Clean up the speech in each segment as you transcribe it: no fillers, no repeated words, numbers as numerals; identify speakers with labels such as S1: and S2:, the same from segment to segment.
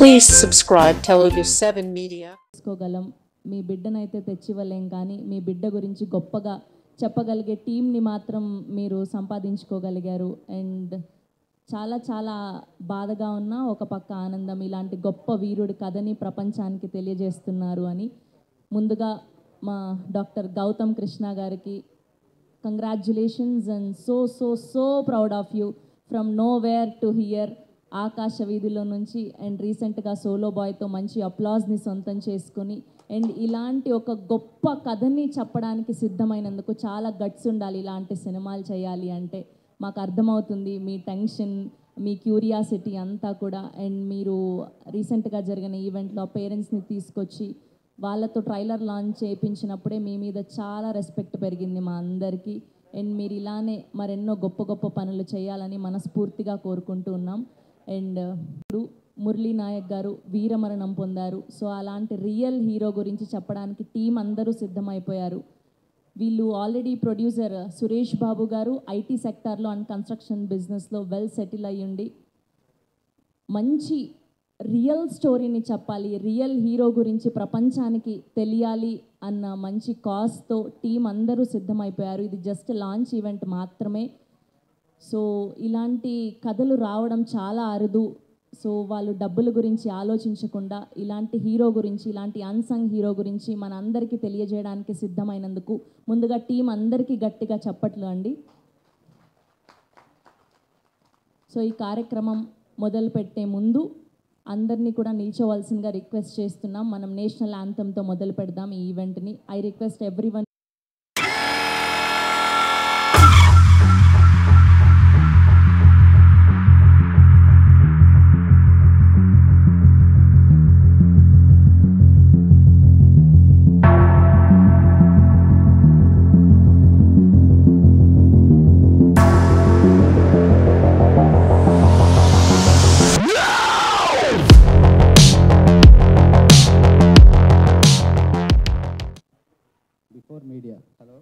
S1: Please subscribe Telugu 7 Media.
S2: తీసుకోగలం మీ బిడ్డనైతే తెచ్చివ్వలేం కానీ మీ బిడ్డ గురించి గొప్పగా చెప్పగలిగే టీంని మాత్రం మీరు సంపాదించుకోగలిగారు. అండ్ చాలా చాలా బాధగా ఉన్న ఒక పక్క ఆనందం, ఇలాంటి గొప్ప వీరుడి కథని ప్రపంచానికి తెలియజేస్తున్నారు అని. ముందుగా మా డాక్టర్ గౌతమ్ కృష్ణ గారికి congratulations and so proud of you. From know where to hear, ఆకాశ వీధిలో నుంచి అండ్ రీసెంట్గా సోలో బాయ్తో మంచి అప్లాజ్ని సొంతం చేసుకుని అండ్ ఇలాంటి ఒక గొప్ప కథని చెప్పడానికి సిద్ధమైనందుకు చాలా గట్స్ ఉండాలి ఇలాంటి సినిమాలు చేయాలి అంటే. మాకు అర్థమవుతుంది మీ టెన్షన్, మీ క్యూరియాసిటీ అంతా కూడా. అండ్ మీరు రీసెంట్గా జరిగిన ఈవెంట్లో పేరెంట్స్ని తీసుకొచ్చి వాళ్ళతో ట్రైలర్ లాంచ్ చేయించినప్పుడే మీ మీద చాలా రెస్పెక్ట్ పెరిగింది మా అందరికీ. అండ్ మీరు ఇలానే మరెన్నో గొప్ప గొప్ప పనులు చేయాలని మనస్ఫూర్తిగా కోరుకుంటూ ఉన్నాం. అండ్ మురళీ నాయక్ గారు వీరమరణం పొందారు. సో అలాంటి రియల్ హీరో గురించి చెప్పడానికి టీం అందరూ సిద్ధమైపోయారు. వీళ్ళు ఆల్రెడీ ప్రొడ్యూసర్ సురేష్ బాబు గారు ఐటీ సెక్టార్లో అండ్ కన్స్ట్రక్షన్ బిజినెస్లో వెల్ సెటిల్ అయ్యుండి మంచి రియల్ స్టోరీని చెప్పాలి, రియల్ హీరో గురించి ప్రపంచానికి తెలియాలి అన్న మంచి కాజ్తో టీం అందరూ సిద్ధమైపోయారు. ఇది జస్ట్ లాంచ్ ఈవెంట్ మాత్రమే. సో ఇలాంటి కథలు రావడం చాలా అరుదు. సో వాళ్ళు డబ్బుల గురించి ఆలోచించకుండా ఇలాంటి హీరో గురించి, ఇలాంటి అన్సంగ్ హీరో గురించి మన అందరికీ తెలియజేయడానికి సిద్ధమైనందుకు ముందుగా టీం అందరికీ గట్టిగా చప్పట్లు అండి. సో ఈ కార్యక్రమం మొదలుపెట్టే ముందు అందరినీ కూడా నిల్చోవలసిందిగా రిక్వెస్ట్ చేస్తున్నాం. మనం నేషనల్ యాంథమ్తో మొదలు పెడదాం ఈ ఈవెంట్ని. I request everyone.
S3: Media. Hello.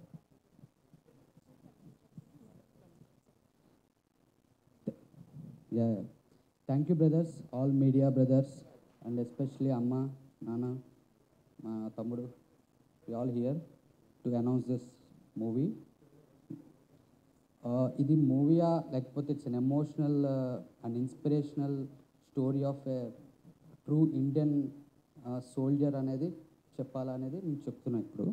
S3: Yeah. Thank you, brothers, all media brothers, and especially Amma, Nana, Tammudu. We all here to announce this movie. Idi movie lekapothe it's an emotional and inspirational story of a true Indian soldier anedi cheppala anedi నేను చెప్తున్నా ఇప్పుడు.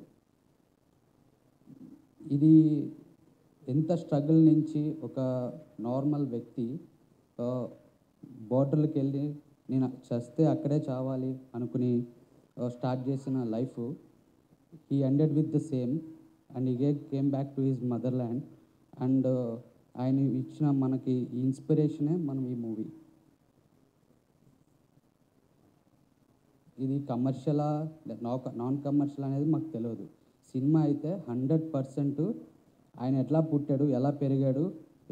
S3: ఇది ఎంత struggle నుంచి ఒక normal వ్యక్తి బోర్డర్లకు వెళ్ళి నేను చస్తే అక్కడే చావాలి అనుకుని స్టార్ట్ చేసిన life, he ended with the same and he came back to his mother land. And ఆయన ఇచ్చిన మనకి ఈ ఇన్స్పిరేషనే మనం ఈ మూవీ. ఇది కమర్షియలా నాన్ కమర్షియల్ అనేది మాకు తెలియదు. సినిమా అయితే 100% ఆయన ఎట్లా పుట్టాడు, ఎలా పెరిగాడు,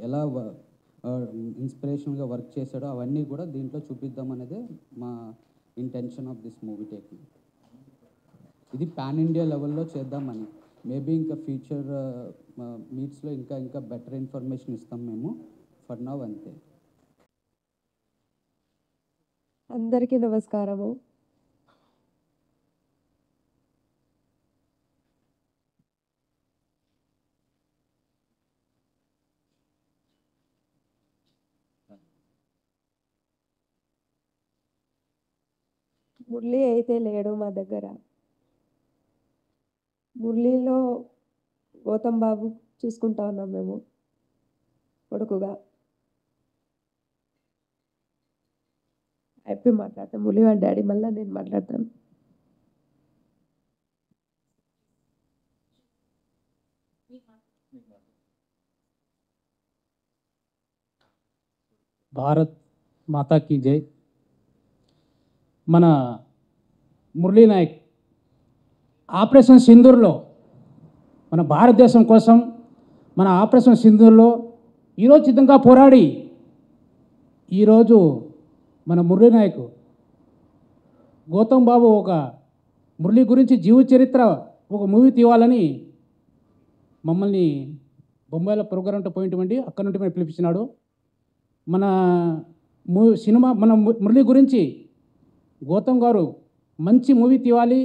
S3: ఎలా ఇన్స్పిరేషన్గా వర్క్ చేశాడో అవన్నీ కూడా దీంట్లో చూపిద్దామనేదే మా intention of this movie taking. ఇది పాన్ ఇండియా లెవెల్లో చేద్దామని. మేబీ ఇంకా ఫ్యూచర్ మీట్స్లో ఇంకా బెటర్ ఇన్ఫర్మేషన్ ఇస్తాం మేము. ఫర్ నౌ అంతే.
S4: అందరికీ నమస్కారము. మురళి అయితే లేడు మా దగ్గర. మురళిలో గౌతమ్ బాబు చూసుకుంటా ఉన్నాం మేము కొడుకుగా. అయిపోయి మాట్లాడతాం. మురళి వాళ్ళ డాడీ, మళ్ళీ నేను మాట్లాడతాను.
S5: భారత్ మాతా కీ జై. మన మురళీ నాయక్ ఆపరేషన్ సింధూర్లో మన భారతదేశం కోసం మన ఆపరేషన్ సింధూర్లో ఈరోచితంగా పోరాడి ఈరోజు మన మురళీ నాయక్ గౌతమ్ బాబు ఒక మురళి గురించి జీవిత చరిత్ర ఒక మూవీ తీయాలని మమ్మల్ని బొంబాయిలో ప్రోగ్రాంతో పోయింటమండి. అక్కడ నుండి మేము పిలిపించినాడు. మన సినిమా మన మురళి గురించి గౌతమ్ గారు మంచి మూవీ తీయాలి.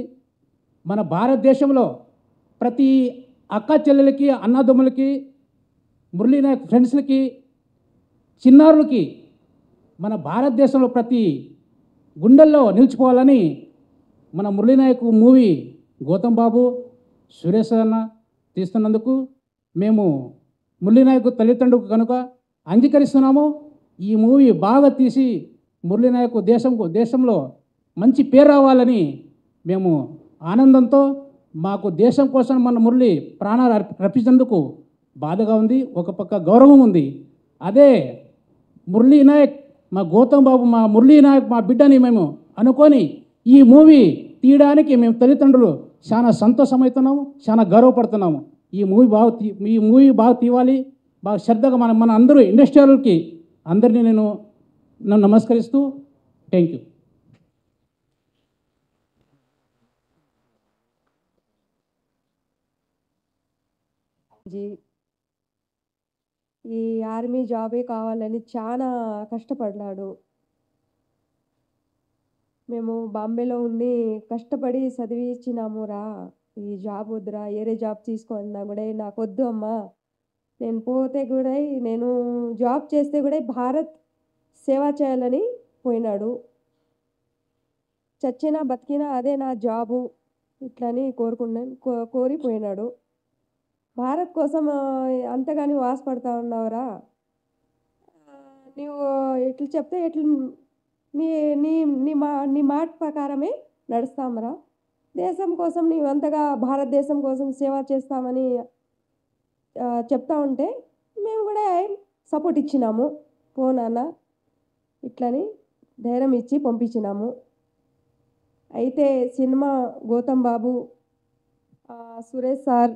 S5: మన భారతదేశంలో ప్రతి అక్క చెల్లెలకి, అన్నదమ్ములకి, మురళీ నాయక్ ఫ్రెండ్స్లకి, చిన్నారులకి మన భారతదేశంలో ప్రతి గుండెల్లో నిలిచిపోవాలని మన మురళీ నాయక్ మూవీ గౌతమ్ బాబు, సురేష్ అన్న తీస్తున్నందుకు మేము మురళీ నాయక్ తల్లిదండ్రులకు కనుక అంగీకరిస్తున్నాము. ఈ మూవీ బాగా తీసి మురళీ నాయక్ దేశంలో మంచి పేరు రావాలని మేము ఆనందంతో, మాకు దేశం కోసం మన మురళి ప్రాణాలు అర్పించేందుకు బాధగా ఉంది, ఒక పక్క గౌరవం ఉంది. అదే మురళీ నాయక్ మా గౌతమ్ బాబు, మా మురళీ నాయక్ మా బిడ్డని మేము అనుకొని ఈ మూవీ తీయడానికి మేము తల్లిదండ్రులు చాలా సంతోషమవుతున్నాము, చాలా గర్వపడుతున్నాము. ఈ మూవీ బాగా తీయాలి, బాగా శ్రద్ధగా మన అందరూ ఇండస్ట్రియల్కి అందరినీ నేను నమస్కరిస్తూ థ్యాంక్ యూ.
S4: ఈ ఆర్మీ జాబే కావాలని చాలా కష్టపడ్డాడు. మేము బాంబేలో ఉండి కష్టపడి చదివించినామురా, ఈ జాబ్ వద్దురా, వేరే జాబ్ తీసుకున్నా కూడా నాకు వద్దు అమ్మా, నేను పోతే కూడా నేను జాబ్ చేస్తే కూడా భారత్ సేవ చేయాలని పోయినాడు. చచ్చినా బతికినా అదే నా జాబు ఇట్లని కోరిపోయినాడు. భారత్ కోసం అంతగాని ఆశపడతా ఉన్నావురా, నువ్వు ఎట్లు చెప్తే ఎట్లు నీ నీ నీ మాట ప్రకారమే నడుస్తామరా. దేశం కోసం నీవు అంతగా భారతదేశం కోసం సేవ చేస్తామని చెప్తా ఉంటే మేము కూడా సపోర్ట్ ఇచ్చినాము. పోనాన్న ఇట్లని ధైర్యం ఇచ్చి పంపించినాము. అయితే సినిమా గౌతమ్ బాబు, సురేష్ సార్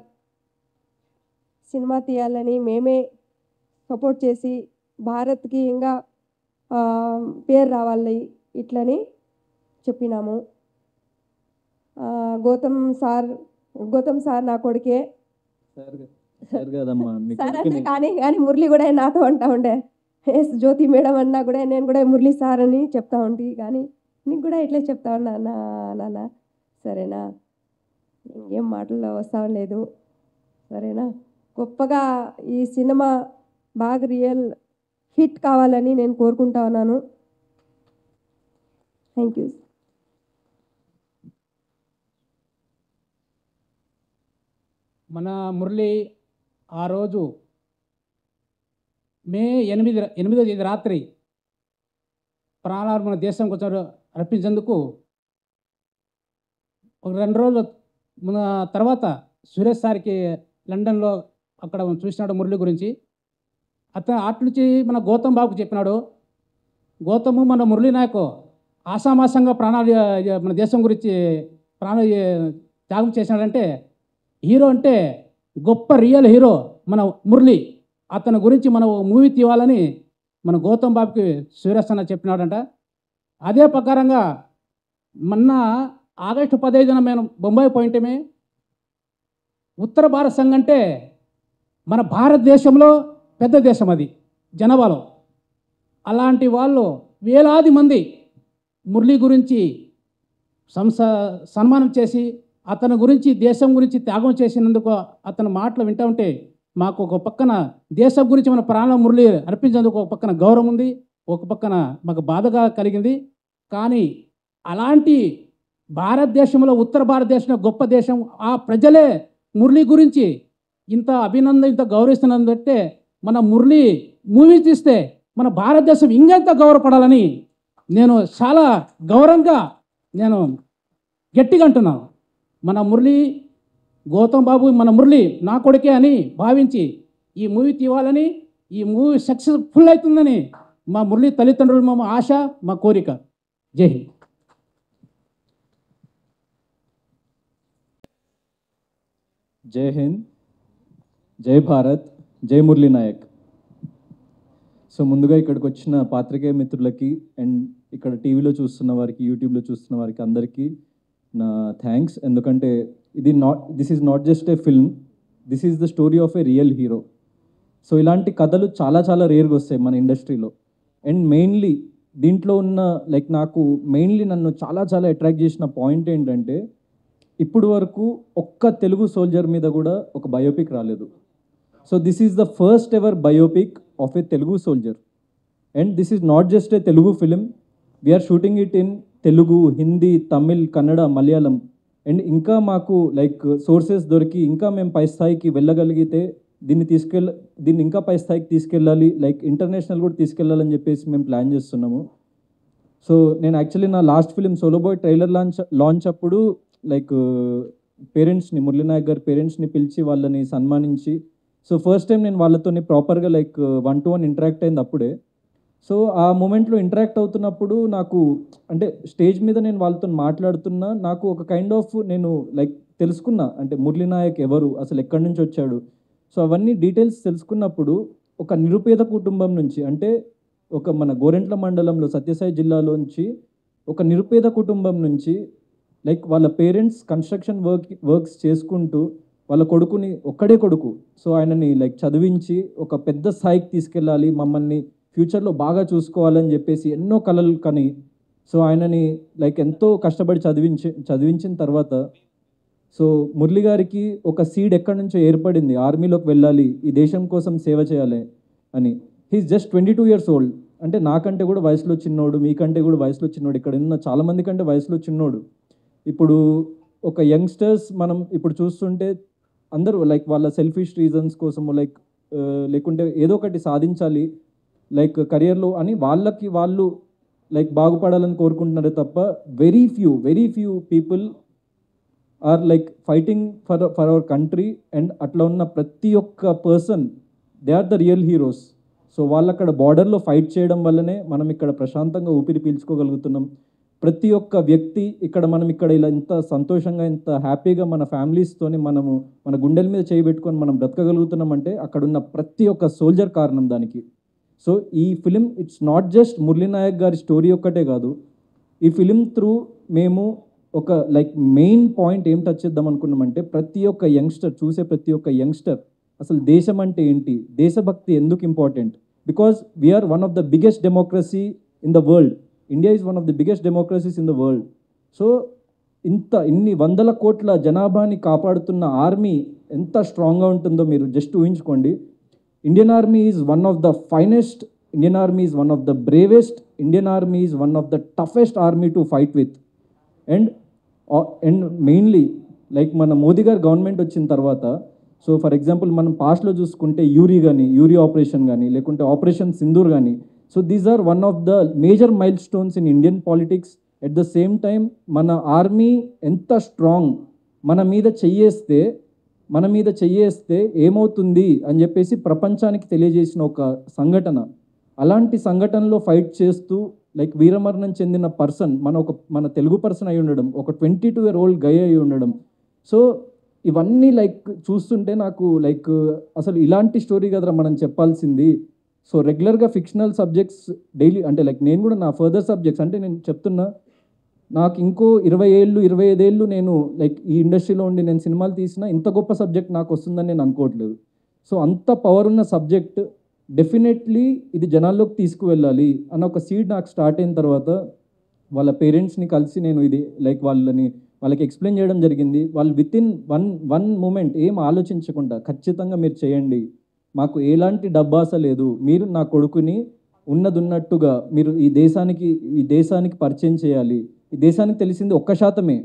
S4: సినిమా తీయాలని మేమే సపోర్ట్ చేసి భారత్కి ఇంకా పేరు రావాలి ఇట్లని చెప్పినాము. గౌతమ్ సార్ నా కొడుకే సార్ అంటే కానీ మురళి కూడా నాతో అంటా ఉండే, జ్యోతి మేడం అన్నా కూడా నేను కూడా మురళి సార్ అని చెప్తా ఉంటే, కానీ నీకు కూడా ఇట్లే చెప్తా ఉన్నా నాన్న, సరేనా, ఏం మాటల్లో వస్తా లేదు, సరేనా. గొప్పగా ఈ సినిమా బాగా రియల్ హిట్ కావాలని నేను కోరుకుంటా ఉన్నాను. Thank you.
S5: మన మురళి ఆ రోజు మే 8వ తేదీ రాత్రి ప్రాణాలు మన దేశం కోసం అర్పించేందుకు ఒక 2 రోజుల మన తర్వాత సురేష్ సార్కి లండన్లో అక్కడ చూసినాడు మురళి గురించి. అతను అట్నుంచి మన గౌతమ్ బాబుకి చెప్పినాడు, గౌతము మన మురళీ నాయక్ ఆషామాషంగా ప్రాణాలు మన దేశం గురించి ప్రాణాలు త్యాగం చేసినాడంటే, హీరో అంటే గొప్ప రియల్ హీరో మన మురళి, అతని గురించి మనం మూవీ తీయాలని మన గౌతమ్ బాబుకి సురేష్ అన్న చెప్పినాడంట. అదే ప్రకారంగా మొన్న ఆగస్టు 15న మేము బొంబాయి పోయింటమే. ఉత్తర భారత సంఘం అంటే మన భారతదేశంలో పెద్ద దేశం, అది జనాభాలో. అలాంటి వాళ్ళు వేలాది మంది మురళి గురించి సన్మానం చేసి అతని గురించి దేశం గురించి త్యాగం చేసినందుకు అతని మాటలు వింటూ ఉంటే మాకు ఒక పక్కన దేశం గురించి మన ప్రాణం మురళి అర్పించేందుకు ఒక పక్కన గౌరవం ఉంది, ఒక పక్కన మాకు బాధగా కలిగింది. కానీ అలాంటి భారతదేశంలో ఉత్తర భారతదేశంలో గొప్ప దేశం, ఆ ప్రజలే మురళి గురించి ఇంత అభినందన ఇంత గౌరవిస్తున్నందంటే మన మురళి మూవీ తీస్తే మన భారతదేశం ఇంకెంత గౌరవపడాలని నేను చాలా గౌరవంగా నేను గట్టిగా అంటున్నాను. మన మురళి గౌతమ్ బాబు మన మురళి నా కొడుకే అని భావించి ఈ మూవీ తీయాలని, ఈ మూవీ సక్సెస్ఫుల్ అవుతుందని మా మురళి తల్లిదండ్రులు మా ఆశ, మా కోరిక. జై హింద్.
S6: జై హింద్, జై భారత్, జై మురళీ నాయక్. సో ముందుగా ఇక్కడికి వచ్చిన పాత్రికేయ మిత్రులకి అండ్ ఇక్కడ టీవీలో చూస్తున్న వారికి, యూట్యూబ్లో చూస్తున్న వారికి అందరికీ నా థ్యాంక్స్. ఎందుకంటే this is not just a film, this is the story of A real hero. So ఇలాంటి కథలు చాలా చాలా రేర్గా వస్తాయి మన ఇండస్ట్రీలో. అండ్ మెయిన్లీ దీంట్లో ఉన్న లైక్ నాకు మెయిన్లీ నన్ను చాలా చాలా అట్రాక్ట్ చేసిన పాయింట్ ఏంటంటే ఇప్పుడు వరకు ఒక్క తెలుగు సోల్జర్ మీద కూడా ఒక బయోపిక్ రాలేదు. So this is the first ever biopic of a Telugu soldier. And this is not just a Telugu film, we're shooting it in Telugu, Hindi, Tamil, Kannada, Malayalam. And ఇంకా మాకు లైక్ సోర్సెస్ దొరికి ఇంకా మేము పై స్థాయికి వెళ్ళగలిగితే దీన్ని ఇంకా పై స్థాయికి తీసుకెళ్ళాలి, లైక్ ఇంటర్నేషనల్ కూడా తీసుకెళ్ళాలని చెప్పేసి మేము ప్లాన్ చేస్తున్నాము. సో నేను యాక్చువల్లీ నా last film solo boy trailer launch అప్పుడు లైక్ పేరెంట్స్ని, మురళీనాయక్ గారి పేరెంట్స్ని పిలిచి వాళ్ళని సన్మానించి, సో ఫస్ట్ టైం నేను వాళ్ళతో ప్రాపర్గా లైక్ 1-to-1 ఇంటరాక్ట్ అయింది అప్పుడే. సో ఆ మూమెంట్లో ఇంటరాక్ట్ అవుతున్నప్పుడు నాకు అంటే స్టేజ్ మీద నేను వాళ్ళతో మాట్లాడుతున్నా, నాకు ఒక కైండ్ ఆఫ్ నేను లైక్ తెలుసుకున్నా అంటే మురళీనాయక్ ఎవరు, అసలు ఎక్కడి నుంచి వచ్చాడు. సో అవన్నీ డీటెయిల్స్ తెలుసుకున్నప్పుడు ఒక నిరుపేద కుటుంబం నుంచి, అంటే ఒక మన గోరెంట్ల మండలంలో సత్యసాయి జిల్లాలోంచి ఒక నిరుపేద కుటుంబం నుంచి లైక్ వాళ్ళ పేరెంట్స్ కన్స్ట్రక్షన్ వర్క్స్ చేసుకుంటూ వాళ్ళ కొడుకుని, ఒక్కడే కొడుకు, సో ఆయనని లైక్ చదివించి ఒక పెద్ద స్థాయికి తీసుకెళ్ళాలి, మమ్మల్ని ఫ్యూచర్లో బాగా చూసుకోవాలని చెప్పేసి ఎన్నో కలలు కని, సో ఆయనని లైక్ ఎంతో కష్టపడి చదివించిన తర్వాత సో మురళి గారికి ఒక సీడ్ ఎక్కడి నుంచో ఏర్పడింది, ఆర్మీలోకి వెళ్ళాలి, ఈ దేశం కోసం సేవ చేయాలి అని. He's just 22 years old. అంటే నాకంటే కూడా వయసులో చిన్నోడు, మీకంటే కూడా వయసులో చిన్నోడు, ఇక్కడ ఉన్న చాలామంది కంటే వయసులో చిన్నోడు. ఇప్పుడు ఒక యంగ్స్టర్స్ మనం ఇప్పుడు చూస్తుంటే అందరూ లైక్ వాళ్ళ సెల్ఫిష్ రీజన్స్ కోసము లైక్ లేకుంటే ఏదో ఒకటి సాధించాలి లైక్ కెరియర్లో అని వాళ్ళకి వాళ్ళు లైక్ బాగుపడాలని కోరుకుంటున్నారే తప్ప very few people are like fighting for our country. And అట్లా ఉన్న ప్రతి ఒక్క person they are the real heroes. So వాళ్ళు అక్కడ బార్డర్లో ఫైట్ చేయడం వల్లనే మనం ఇక్కడ ప్రశాంతంగా ఊపిరి పీల్చుకోగలుగుతున్నాం. ప్రతి ఒక్క వ్యక్తి మనం ఇక్కడ ఇలా ఇంత సంతోషంగా, ఇంత హ్యాపీగా మన ఫ్యామిలీస్తోని మనము మన గుండెల మీద చేయబెట్టుకొని మనం బ్రతకగలుగుతున్నామంటే అక్కడున్న ప్రతి ఒక్క సోల్జర్ కారణం దానికి. సో ఈ film it's not just Murali Naik గారి స్టోరీ ఒక్కటే కాదు, ఈ ఫిలిం త్రూ మేము ఒక లైక్ మెయిన్ పాయింట్ ఏం టచ్ చేద్దాం అనుకున్నామంటే ప్రతి ఒక్క యంగ్స్టర్, చూసే ప్రతి ఒక్క యంగ్స్టర్ అసలు దేశం అంటే ఏంటి, దేశభక్తి ఎందుకు important. Because we're one of the biggest democracy in the world. India is one of the biggest democracies in the world. So ఇన్ని 100 కోట్ల జనాభాని కాపాడుతున్న ఆర్మీ ఎంత స్ట్రాంగ్గా ఉంటుందో మీరు జస్ట్ ఊహించుకోండి. Indian army is one of the finest, Indian army is one of the bravest, Indian army is one of the toughest army to fight with. And mainly like మన మోదీ గారు గవర్నమెంట్ వచ్చిన తర్వాత, so for example మనం పాస్ట్లో చూసుకుంటే Uri operation కానీ లేకుంటే operation Sindoor కానీ, so these are one of the major milestones in Indian politics. At the same time మన ఆర్మీ ఎంత స్ట్రాంగ్, మన మీద చెయ్యేస్తే ఏమవుతుంది అని చెప్పేసి ప్రపంచానికి తెలియజేసిన ఒక సంఘటన. అలాంటి సంఘటనలో ఫైట్ చేస్తూ లైక్ వీరమరణం చెందిన పర్సన్ మన తెలుగు పర్సన్ అయి ఉండడం, ఒక 22-year-old గై అయి ఉండడం. సో ఇవన్నీ లైక్ చూస్తుంటే నాకు లైక్ అసలు ఇలాంటి స్టోరీ కదరా మనం చెప్పాల్సింది. సో రెగ్యులర్గా ఫిక్షనల్ సబ్జెక్ట్స్ డైలీ అంటే లైక్ నేను కూడా నా ఫర్దర్ సబ్జెక్ట్స్ అంటే నేను చెప్తున్నా, నాకు ఇంకో 25 ఏళ్ళు నేను లైక్ ఈ ఇండస్ట్రీలో ఉండి నేను సినిమాలు తీసినా ఇంత గొప్ప సబ్జెక్ట్ నాకు వస్తుందని నేను అనుకోవట్లేదు. సో అంత పవర్ ఉన్న సబ్జెక్ట్ డెఫినెట్లీ ఇది జనాల్లోకి తీసుకువెళ్ళాలి అన్న ఒక సీడ్ నాకు స్టార్ట్ అయిన తర్వాత వాళ్ళ పేరెంట్స్ని కలిసి నేను ఇది లైక్ వాళ్ళకి ఎక్స్ప్లెయిన్ చేయడం జరిగింది. వాళ్ళు విత్ ఇన్ వన్ మూమెంట్ ఏం ఆలోచించకుండా ఖచ్చితంగా మీరు చేయండి, మాకు ఎలాంటి డబ్బాస లేదు, మీరు నా కొడుకుని ఉన్నట్టుగా మీరు ఈ దేశానికి పరిచయం చేయాలి. ఈ దేశానికి తెలిసింది 1%.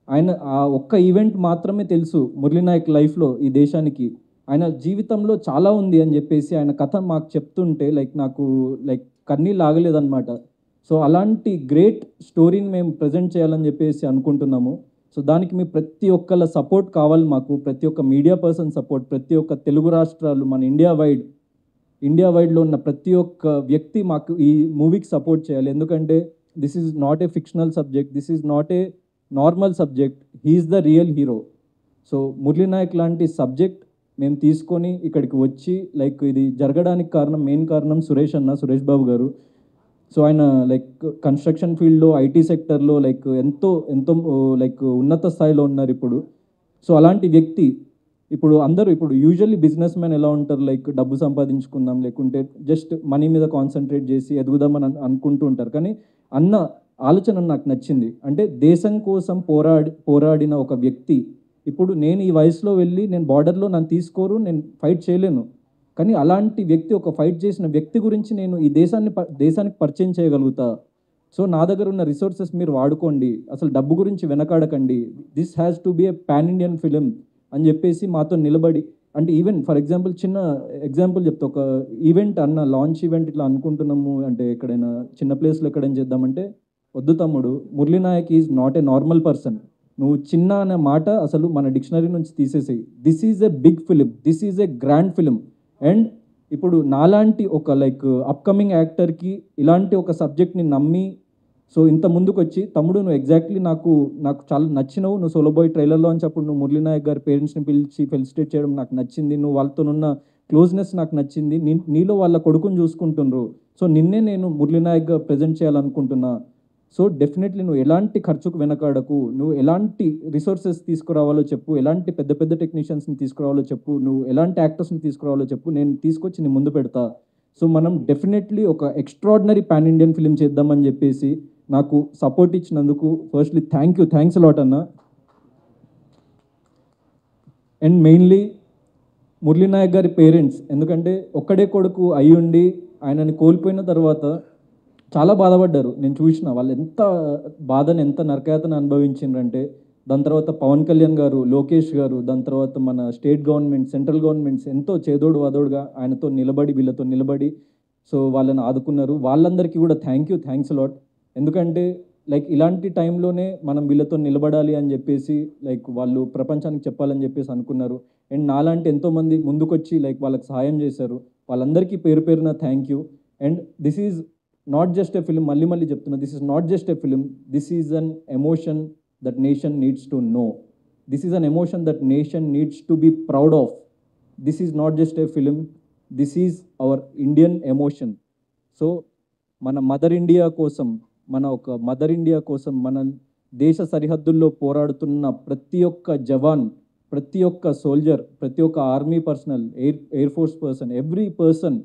S6: ఆయన ఆ ఒక్క ఈవెంట్ మాత్రమే తెలుసు మురళీనాయక్ లైఫ్లో. ఈ దేశానికి ఆయన జీవితంలో చాలా ఉంది అని చెప్పేసి ఆయన కథ మాకు చెప్తుంటే లైక్ నాకు లైక్ కన్నీళ్ళు ఆగలేదన్నమాట. సో అలాంటి గ్రేట్ స్టోరీని మేము ప్రజెంట్ చేయాలని చెప్పేసి అనుకుంటున్నాము. సో దానికి మీ ప్రతి ఒక్కళ్ళ సపోర్ట్ కావాలి మాకు, ప్రతి ఒక్క మీడియా పర్సన్ సపోర్ట్, ప్రతి ఒక్క తెలుగు రాష్ట్రాలు, మన ఇండియా వైడ్లో ఉన్న ప్రతి ఒక్క వ్యక్తి మాకు ఈ మూవీకి సపోర్ట్ చేయాలి. ఎందుకంటే this is not a fictional subject, this is not a normal subject, he's the real hero. So Murali Nayak లాంటి సబ్జెక్ట్ మేము తీసుకొని ఇక్కడికి వచ్చి లైక్ ఇది జరగడానికి మెయిన్ కారణం సురేష్ బాబు గారు. సో ఆయన లైక్ కన్స్ట్రక్షన్ ఫీల్డ్లో, ఐటీ సెక్టర్లో లైక్ ఎంతో లైక్ ఉన్నత స్థాయిలో ఉన్నారు ఇప్పుడు. సో అలాంటి వ్యక్తి ఇప్పుడు అందరూ ఇప్పుడు యూజువల్లీ బిజినెస్ మ్యాన్ ఎలా ఉంటారు, లైక్ డబ్బు సంపాదించుకుందాం లేకుంటే జస్ట్ మనీ మీద కాన్సన్ట్రేట్ చేసి ఎదుగుదామని అనుకుంటూ ఉంటారు. కానీ అన్న ఆలోచన నాకు నచ్చింది. అంటే దేశం కోసం పోరాడిన ఒక వ్యక్తి, ఇప్పుడు నేను ఈ వయసులో వెళ్ళి నేను బార్డర్లో నన్ను తీసుకోరు, నేను ఫైట్ చేయలేను. కానీ అలాంటి వ్యక్తి, ఒక ఫైట్ చేసిన వ్యక్తి గురించి నేను ఈ దేశానికి పరిచయం చేయగలుగుతా. సో నా దగ్గర ఉన్న రిసోర్సెస్ మీరు వాడుకోండి, అసలు డబ్బు గురించి వెనకాడకండి, this has to be a pan Indian film అని చెప్పేసి మాతో నిలబడి, అంటే ఈవెన్ ఫర్ ఎగ్జాంపుల్ చిన్న ఎగ్జాంపుల్ చెప్తా, ఒక ఈవెంట్ అన్న లాంచ్ ఈవెంట్ ఇట్లా అనుకుంటున్నాము అంటే ఎక్కడైనా చిన్న ప్లేస్లో ఎక్కడైనా చేద్దామంటే, వద్దు తమ్ముడు, Murali Nayak is not a normal person, నువ్వు చిన్న అనే మాట అసలు మన డిక్షనరీ నుంచి తీసేసేయి, this is a big film, this is a grand film. And ఇప్పుడు నాలాంటి ఒక లైక్ అప్కమింగ్ యాక్టర్కి ఇలాంటి ఒక సబ్జెక్ట్ని నమ్మి సో ఇంత ముందుకు వచ్చి, తమ్ముడు నువ్వు ఎగ్జాక్ట్లీ నాకు చాలా నచ్చినవు, నువ్వు సోలోబాయ్ ట్రైలర్లో అని చెప్పప్పుడు నువ్వు మురళీ నాయక్ గారి పేరెంట్స్ని పిలిచి ఫెలిసిటేట్ చేయడం నాకు నచ్చింది, నువ్వు వాళ్ళతోనున్న క్లోజ్నెస్ నాకు నచ్చింది, నీలో వాళ్ళ కొడుకుని చూసుకుంటుండ్రు, సో నిన్నే నేను మురళీ నాయక్గా ప్రజెంట్ చేయాలనుకుంటున్నా. సో డెఫినెట్లీ నువ్వు ఎలాంటి ఖర్చుకు వెనకాడకు, నువ్వు ఎలాంటి రిసోర్సెస్ తీసుకురావాలో చెప్పు, ఎలాంటి పెద్ద పెద్ద టెక్నీషియన్స్ని తీసుకురావాలో చెప్పు, నువ్వు ఎలాంటి యాక్టర్స్ని తీసుకురావాలో చెప్పు, నేను తీసుకొచ్చి నీ ముందు పెడతా. సో మనం డెఫినెట్లీ ఒక ఎక్స్ట్రాడినరీ పాన్ ఇండియన్ ఫిలిం చేద్దామని చెప్పేసి నాకు సపోర్ట్ ఇచ్చినందుకు ఫస్ట్లీ థ్యాంక్స్ అలాట్ అన్న. అండ్ మెయిన్లీ మురళీ నాయక్ గారి పేరెంట్స్, ఎందుకంటే ఒక్కడే కొడుకు అయ్యుండి ఆయనని కోల్పోయిన తర్వాత చాలా బాధపడ్డారు. నేను చూసిన వాళ్ళు ఎంత బాధని, ఎంత నరకయాతన అనుభవించిండ్రంటే, దాని తర్వాత పవన్ కళ్యాణ్ గారు, లోకేష్ గారు, దాని తర్వాత మన స్టేట్ గవర్నమెంట్, సెంట్రల్ గవర్నమెంట్స్ ఎంతో చేదోడు వాదోడుగా ఆయనతో నిలబడి, వీళ్ళతో నిలబడి సో వాళ్ళని ఆదుకున్నారు. వాళ్ళందరికీ కూడా థ్యాంక్స్ అలాట్. ఎందుకంటే లైక్ ఇలాంటి టైంలోనే మనం వీళ్ళతో నిలబడాలి అని చెప్పేసి లైక్ వాళ్ళు ప్రపంచానికి చెప్పాలని చెప్పేసి అనుకున్నారు. అండ్ నాలాంటి ఎంతోమంది ముందుకొచ్చి లైక్ వాళ్ళకి సహాయం చేశారు. వాళ్ళందరికీ పేరు పేరున thank you. And this is not just a film, మళ్ళీ చెప్తున్నా, this is not just a film, this is an emotion that nation needs to know, this is an emotion that nation needs to be proud of. This is not just a film, this is our Indian emotion. So మన mother India కోసం, మన దేశ సరిహద్దుల్లో పోరాడుతున్న ప్రతి ఒక్క జవాన్, ప్రతి ఒక్క సోల్జర్, ప్రతి ఒక్క army personnel, air force person, every person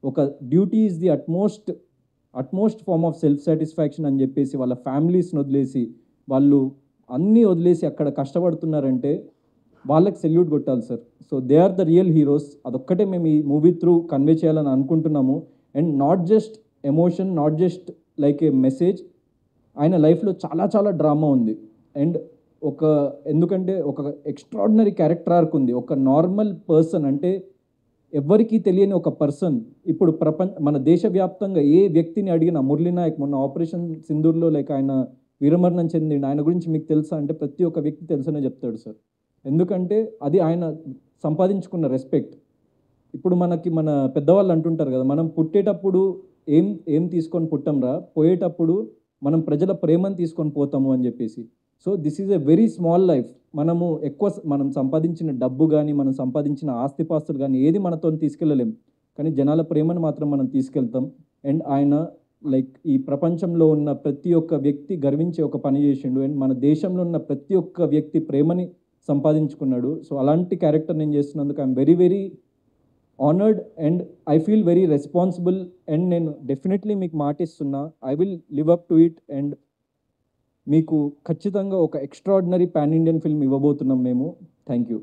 S6: ఒక duty is the utmost form of self satisfaction అని చెప్పేసి వాళ్ళ ఫ్యామిలీస్ని వదిలేసి, వాళ్ళు అన్నీ వదిలేసి అక్కడ కష్టపడుతున్నారంటే వాళ్ళకి సెల్యూట్ కొట్టాలి sir. So they are the real heroes. అదొక్కటే మేము ఈ మూవీ త్రూ కన్వే చేయాలని అనుకుంటున్నాము. And not just emotion, not just like a message, ఆయన లైఫ్లో చాలా డ్రామా ఉంది. అండ్ ఎందుకంటే ఒక ఎక్స్ట్రాడినరీ క్యారెక్టర్ ఆర్క్ ఉంది. ఒక నార్మల్ పర్సన్, అంటే ఎవరికీ తెలియని ఒక పర్సన్ ఇప్పుడు మన దేశవ్యాప్తంగా ఏ వ్యక్తిని అడిగినా, మురళీ నాయక్ మొన్న ఆపరేషన్ సింధూర్లో లైక్ ఆయన వీరమరణం చెందిండు, ఆయన గురించి మీకు తెలుసా అంటే ప్రతి ఒక్క వ్యక్తి తెలుసనే చెప్తాడు సార్. ఎందుకంటే అది ఆయన సంపాదించుకున్న రెస్పెక్ట్. ఇప్పుడు మన పెద్దవాళ్ళు అంటుంటారు కదా, మనం పుట్టేటప్పుడు ఏం తీసుకొని పుట్టంరా, పోయేటప్పుడు మనం ప్రజల ప్రేమను తీసుకొని పోతాము అని చెప్పేసి. So this is a very small life. మనం సంపాదించిన డబ్బు కానీ, మనం సంపాదించిన ఆస్తిపాస్తులు కానీ ఏది మనతో తీసుకెళ్ళలేం, కానీ జనాల ప్రేమను మాత్రం మనం తీసుకెళ్తాం. అండ్ ఆయన లైక్ ఈ ప్రపంచంలో ఉన్న ప్రతి ఒక్క వ్యక్తి గర్వించే ఒక పని చేసిండు. అండ్ మన దేశంలో ఉన్న ప్రతి ఒక్క వ్యక్తి ప్రేమని సంపాదించుకున్నాడు. సో అలాంటి క్యారెక్టర్ నేను చేస్తున్నందుకు I'm very honoured and I feel very responsible. And నేను డెఫినెట్లీ మీకు మాటిస్తున్నా, I will live up to it. And మీకు ఖచ్చితంగా ఒక ఎక్స్ట్రాడినరీ పాన్ ఇండియన్ ఫిల్మ్ ఇవ్వబోతున్నాం మేము. Thank you.